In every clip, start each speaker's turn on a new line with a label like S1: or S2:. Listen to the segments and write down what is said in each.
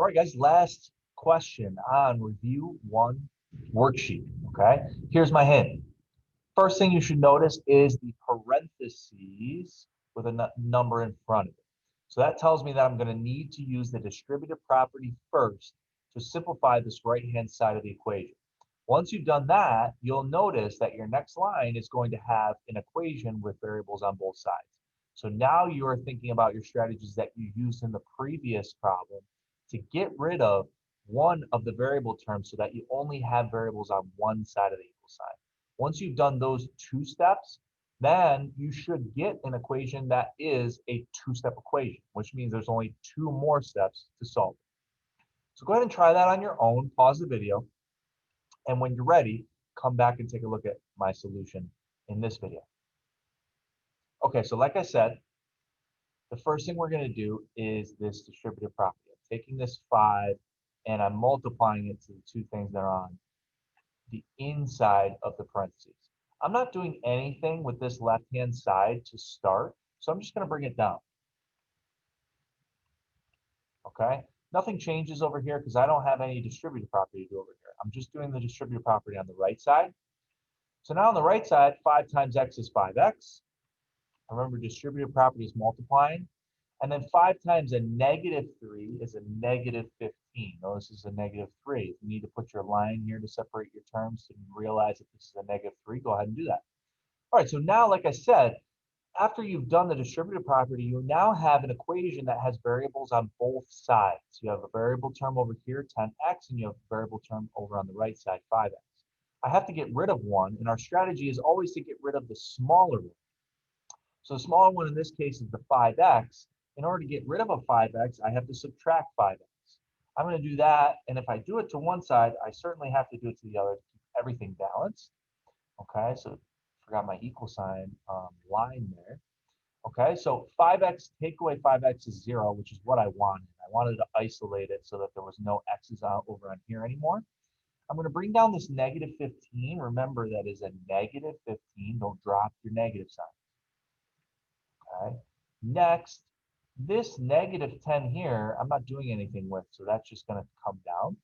S1: right, guys, last question on review one worksheet, okay? Here's my hint. First thing you should notice is the parentheses with a number in front of it. So that tells me that I'm going to need to use the distributive property first to simplify this right-hand side of the equation. Once you've done that, you'll notice that your next line is going to have an equation with variables on both sides. So now you are thinking about your strategies that you used in the previous problem to get rid of one of the variable terms so that you only have variables on one side of the equal sign. Once you've done those two steps, then you should get an equation that is a two-step equation, which means there's only two more steps to solve it. So go ahead and try that on your own, pause the video, and when you're ready, come back and take a look at my solution in this video. Okay, so like I said, the first thing we're going to do is this distributive property. I'm taking this 5 and I'm multiplying it to the two things that are on the inside of the parentheses. I'm not doing anything with this left-hand side to start, so I'm just going to bring it down. Okay? Nothing changes over here because I don't have any distributive property to do over here. I'm just doing the distributive property on the right side. So now on the right side, 5 times x is 5x. Remember, distributive property is multiplying. And then 5 times a negative 3 is a negative 15. Notice this is a negative 3. If you need to put your line here to separate your terms and realize that this is a negative 3, go ahead and do that. All right, so now, like I said, after you've done the distributive property, you now have an equation that has variables on both sides. You have a variable term over here, 10x, and you have a variable term over on the right side, 5x. I have to get rid of one, and our strategy is always to get rid of the smaller one. So the smaller one in this case is the 5x. In order to get rid of a 5x, I have to subtract 5x. I'm going to do that, and if I do it to one side, I certainly have to do it to the other to keep everything balanced. Okay, so forgot my equal sign line there. Okay, so 5x, take away 5x is 0, which is what I wanted. I wanted to isolate it so that there was no x's out over on here anymore. I'm going to bring down this negative 15. Remember, that is a negative 15. Don't drop your negative sign. Okay. Next, this negative 10 here, I'm not doing anything with, so that's just going to come down.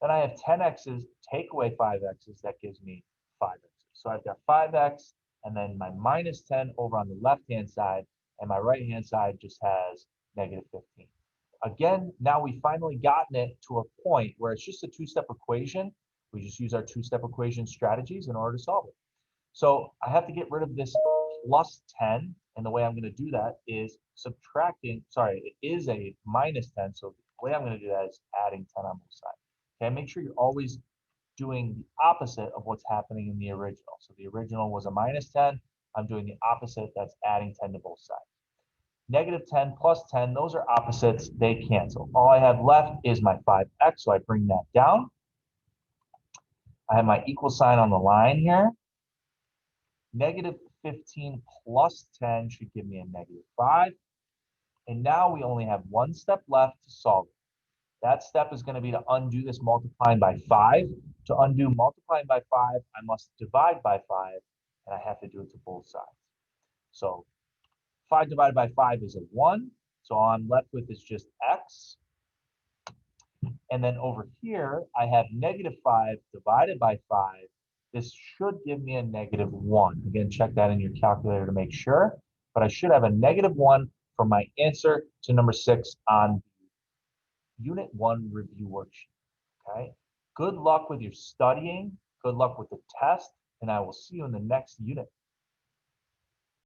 S1: Then I have 10x's, take away 5x's, that gives me 5x's. So I've got 5x, and then my minus 10 over on the left-hand side, and my right-hand side just has negative 15. Again, now we've finally gotten it to a point where it's just a two-step equation. We just use our two-step equation strategies in order to solve it. So I have to get rid of this plus 10, and the way I'm going to do that is subtracting, sorry, it is a minus 10, so the way I'm going to do that is adding 10 on both sides. Okay, make sure you're always doing the opposite of what's happening in the original. So the original was a minus 10, I'm doing the opposite, that's adding 10 to both sides. Negative 10 plus 10, those are opposites, they cancel. All I have left is my 5x, so I bring that down. I have my equal sign on the line here. Negative 15 plus 10 should give me a negative 5. And now we only have one step left to solve it. That step is going to be to undo this multiplying by 5. To undo multiplying by 5, I must divide by 5, and I have to do it to both sides. So 5 divided by 5 is a 1. So all I'm left with is just x. And then over here, I have negative 5 divided by 5. This should give me a negative 1. Again, check that in your calculator to make sure. But I should have a negative 1 for my answer to number 6 on the Unit 1 review worksheet. Okay? Good luck with your studying. Good luck with the test. And I will see you in the next unit.